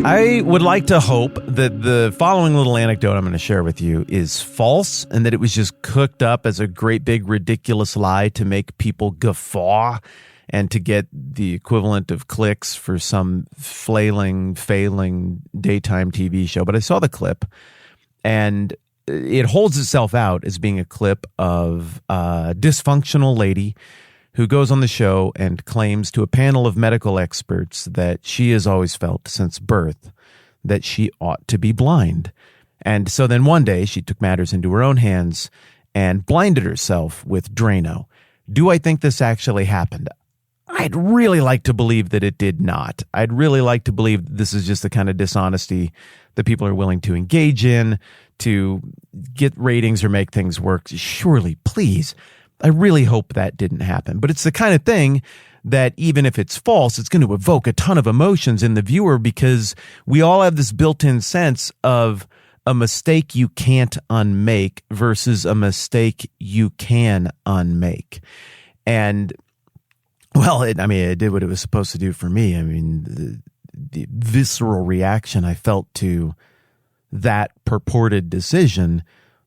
I would like to hope that the following little anecdote I'm going to share with you is false and that it was just cooked up as a great big ridiculous lie to make people guffaw and to get the equivalent of clicks for some failing daytime TV show. But I saw the clip, and it holds itself out as being a clip of a dysfunctional lady who goes on the show and claims to a panel of medical experts that she has always felt since birth that she ought to be blind. And so then one day she took matters into her own hands and blinded herself with Drano. Do I think this actually happened? I'd really like to believe that it did not. I'd really like to believe that this is just the kind of dishonesty that people are willing to engage in to get ratings or make things work. Surely, please. I really hope that didn't happen. But it's the kind of thing that even if it's false, it's going to evoke a ton of emotions in the viewer because we all have this built-in sense of a mistake you can't unmake versus a mistake you can unmake. And, well, it did what it was supposed to do for me. I mean, the visceral reaction I felt to that purported decision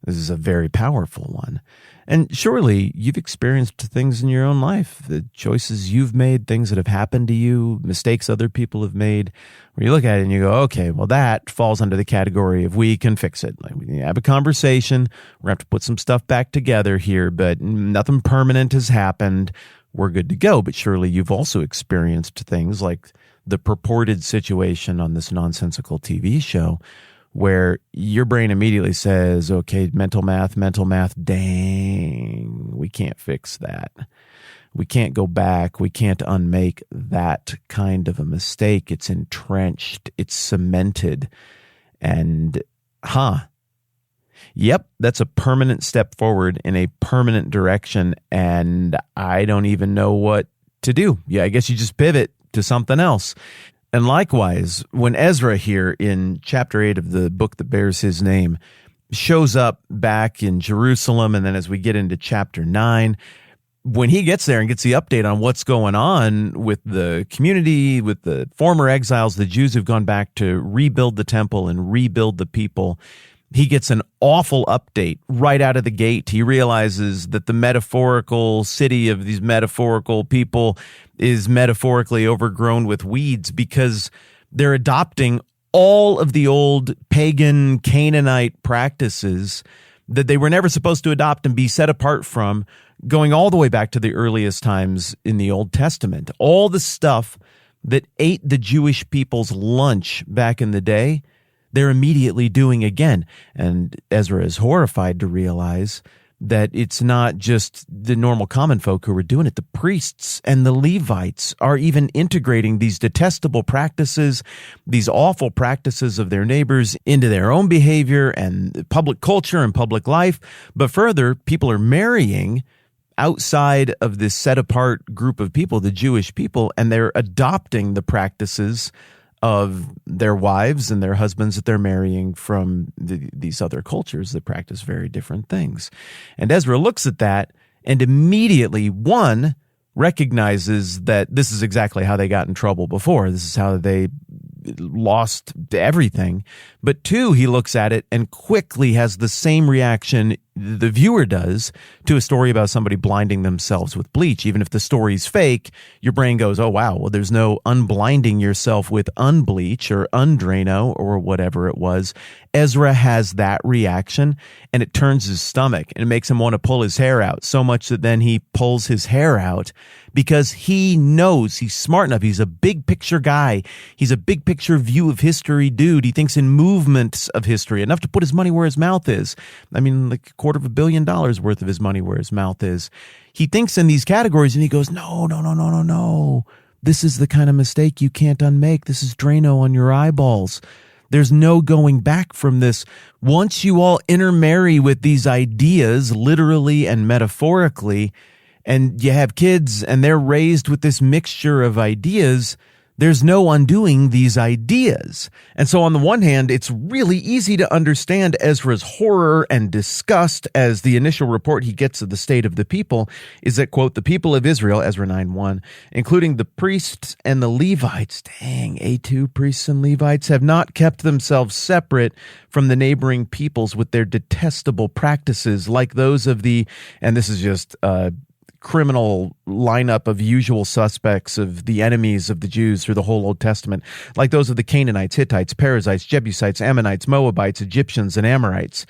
is a very powerful one. And surely you've experienced things in your own life, the choices you've made, things that have happened to you, mistakes other people have made, where you look at it and you go, okay, well, that falls under the category of we can fix it. Like, we have a conversation. We're going to have to put some stuff back together here, but nothing permanent has happened. We're good to go. But surely you've also experienced things like the purported situation on this nonsensical TV show where your brain immediately says, okay, mental math, dang, we can't fix that. We can't go back. We can't unmake that kind of a mistake. It's entrenched. It's cemented. And, yep, that's a permanent step forward in a permanent direction. And I don't even know what to do. Yeah, I guess you just pivot to something else. And likewise, when Ezra here in chapter 8 of the book that bears his name shows up back in Jerusalem, and then as we get into chapter 9, when he gets there and gets the update on what's going on with the community, with the former exiles, the Jews who've gone back to rebuild the temple and rebuild the people, he gets an awful update right out of the gate. He realizes that the metaphorical city of these metaphorical people is metaphorically overgrown with weeds because they're adopting all of the old pagan Canaanite practices that they were never supposed to adopt and be set apart from, going all the way back to the earliest times in the Old Testament. All the stuff that ate the Jewish people's lunch back in the day, they're immediately doing again. And Ezra is horrified to realize that it's not just the normal common folk who are doing it. The priests and the Levites are even integrating these detestable practices, these awful practices of their neighbors into their own behavior and public culture and public life. But further, people are marrying outside of this set apart group of people, the Jewish people, and they're adopting the practices of their wives and their husbands that they're marrying from these other cultures that practice very different things. And Ezra looks at that and immediately, one, recognizes that this is exactly how they got in trouble before. This is how they lost everything. But two, he looks at it and quickly has the same reaction the viewer does to a story about somebody blinding themselves with bleach. Even if the story's fake, your brain goes, oh, wow, well, there's no unblinding yourself with unbleach or undrano or whatever it was. Ezra has that reaction, and it turns his stomach, and it makes him want to pull his hair out, so much that then he pulls his hair out because he knows he's smart enough. He's a big picture guy. He's a big picture view of history dude. He thinks in movements of history, enough to put his money where his mouth is. I mean, like $250 million worth of his money where his mouth is. He thinks in these categories, and he goes, no. This is the kind of mistake you can't unmake. This is Drano on your eyeballs. There's no going back from this. Once you all intermarry with these ideas, literally and metaphorically, and you have kids and they're raised with this mixture of ideas, There's no undoing these ideas. And so on the one hand, it's really easy to understand Ezra's horror and disgust as the initial report he gets of the state of the people is that, quote, the people of Israel, Ezra 9:1, including the priests and the Levites, dang, A2 priests and Levites, have not kept themselves separate from the neighboring peoples with their detestable practices like those of and this is just criminal lineup of usual suspects of the enemies of the Jews through the whole Old Testament, like those of the Canaanites, Hittites, Perizzites, Jebusites, Ammonites, Moabites, Egyptians, and Amorites.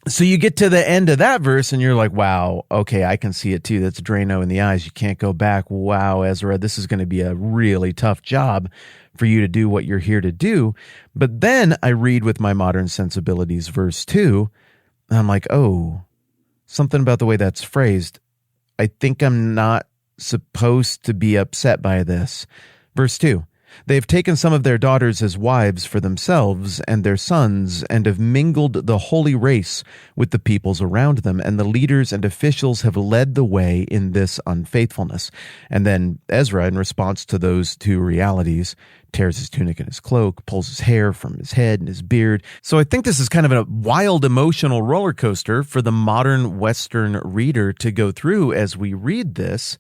So you get to the end of that verse and you're like, wow, okay, I can see it too. That's Drano in the eyes. You can't go back. Wow, Ezra, this is going to be a really tough job for you to do what you're here to do. But then I read with my modern sensibilities verse 2, and I'm like, oh, something about the way that's phrased. I think I'm not supposed to be upset by this. Verse 2, they have taken some of their daughters as wives for themselves and their sons, and have mingled the holy race with the peoples around them, and the leaders and officials have led the way in this unfaithfulness. And then Ezra, in response to those two realities, tears his tunic and his cloak, pulls his hair from his head and his beard. So I think this is kind of a wild emotional roller coaster for the modern Western reader to go through as we read this,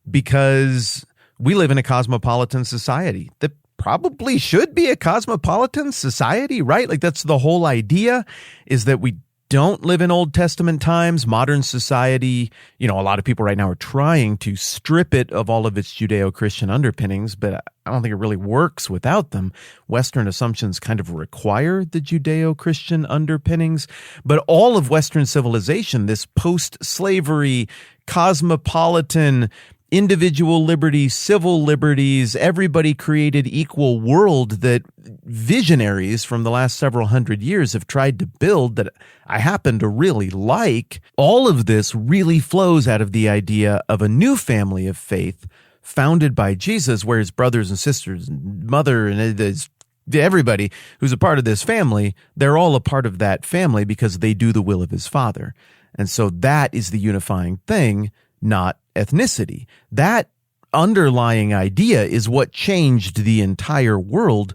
because we live in a cosmopolitan society that probably should be a cosmopolitan society, right? Like that's the whole idea, is that we don't live in Old Testament times. Modern society, a lot of people right now are trying to strip it of all of its Judeo-Christian underpinnings, but I don't think it really works without them. Western assumptions kind of require the Judeo-Christian underpinnings, but all of Western civilization, this post-slavery, cosmopolitan, individual liberties, civil liberties, everybody created equal world that visionaries from the last several hundred years have tried to build, that I happen to really like. All of this really flows out of the idea of a new family of faith founded by Jesus, where his brothers and sisters, and mother, and everybody who's a part of this family, they're all a part of that family because they do the will of his Father. And so that is the unifying thing, not ethnicity. That underlying idea is what changed the entire world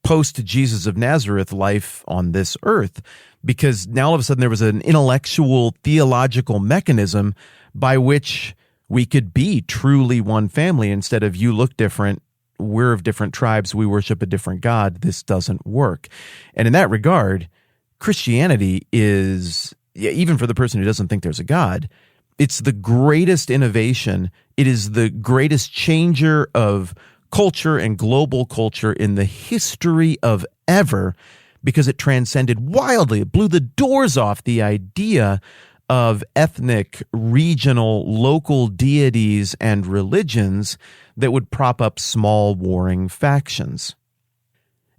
post Jesus of Nazareth life on this earth, because now all of a sudden there was an intellectual, theological mechanism by which we could be truly one family instead of you look different, we're of different tribes, we worship a different God. This doesn't work. And in that regard, Christianity is, even for the person who doesn't think there's a God, it's the greatest innovation. It is the greatest changer of culture and global culture in the history of ever, because it transcended wildly. It blew the doors off the idea of ethnic, regional, local deities and religions that would prop up small warring factions.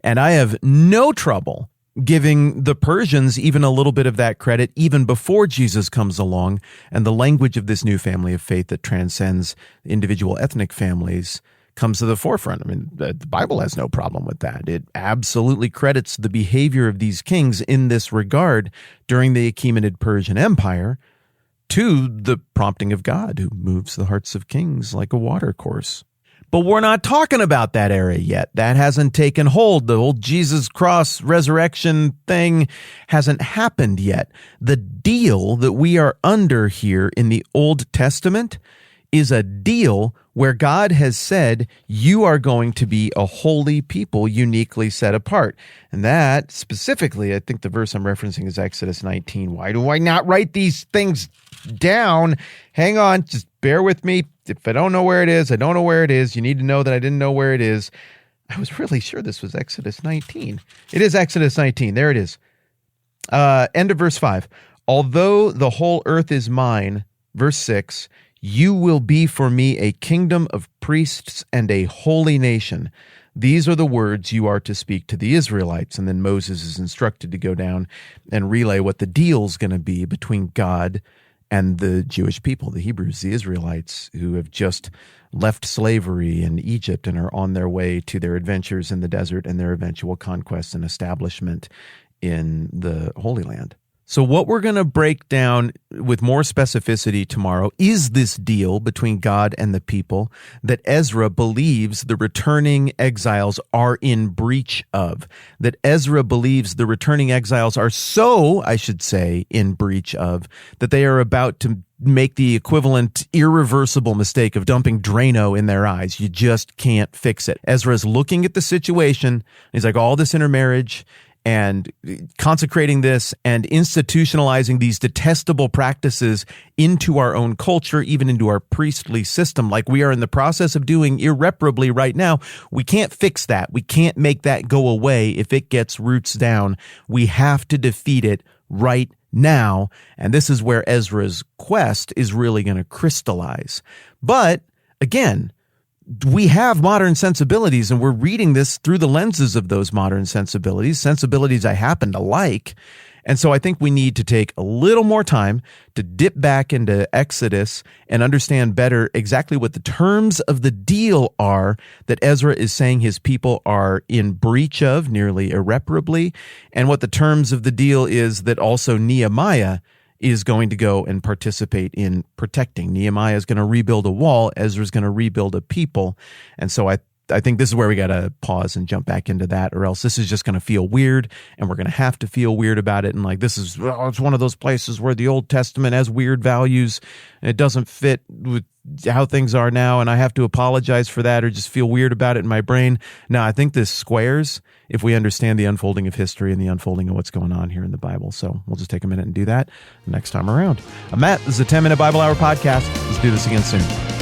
And I have no trouble giving the Persians even a little bit of that credit even before Jesus comes along, and the language of this new family of faith that transcends individual ethnic families comes to the forefront. I mean, the Bible has no problem with that. It absolutely credits the behavior of these kings in this regard during the Achaemenid Persian Empire to the prompting of God, who moves the hearts of kings like a watercourse. But we're not talking about that era yet. That hasn't taken hold. The old Jesus cross resurrection thing hasn't happened yet. The deal that we are under here in the Old Testament is a deal where God has said, you are going to be a holy people, uniquely set apart. And that specifically, I think the verse I'm referencing is Exodus 19. Why do I not write these things down? Hang on, just bear with me. If I don't know where it is, I don't know where it is. You need to know that I didn't know where it is. I was really sure this was Exodus 19. It is Exodus 19. There it is. End of verse 5. Although the whole earth is mine, verse 6, you will be for me a kingdom of priests and a holy nation. These are the words you are to speak to the Israelites. And then Moses is instructed to go down and relay what the deal's going to be between God and the Jewish people, the Hebrews, the Israelites, who have just left slavery in Egypt and are on their way to their adventures in the desert and their eventual conquest and establishment in the Holy Land. So what we're going to break down with more specificity tomorrow is this deal between God and the people that Ezra believes the returning exiles are in breach of. That Ezra believes the returning exiles are so, I should say, in breach of, that they are about to make the equivalent irreversible mistake of dumping Drano in their eyes. You just can't fix it. Ezra's looking at the situation. He's like, all this intermarriage and consecrating this and institutionalizing these detestable practices into our own culture, even into our priestly system, like we are in the process of doing irreparably right now. We can't fix that. We can't make that go away if it gets roots down. We have to defeat it right now. And this is where Ezra's quest is really going to crystallize. But again, we have modern sensibilities, and we're reading this through the lenses of those modern sensibilities I happen to like. And so I think we need to take a little more time to dip back into Exodus and understand better exactly what the terms of the deal are that Ezra is saying his people are in breach of nearly irreparably, and what the terms of the deal is that also Nehemiah is going to go and participate in protecting. Nehemiah is going to rebuild a wall. Ezra's going to rebuild a people. And so I think this is where we got to pause and jump back into that, or else this is just going to feel weird, and we're going to have to feel weird about it. And like, this is, it's one of those places where the Old Testament has weird values. And it doesn't fit with how things are now, and I have to apologize for that or just feel weird about it in my brain. No, I think this squares if we understand the unfolding of history and the unfolding of what's going on here in the Bible. So we'll just take a minute and do that next time around. I'm Matt. This is a 10-Minute Bible Hour podcast. Let's do this again soon.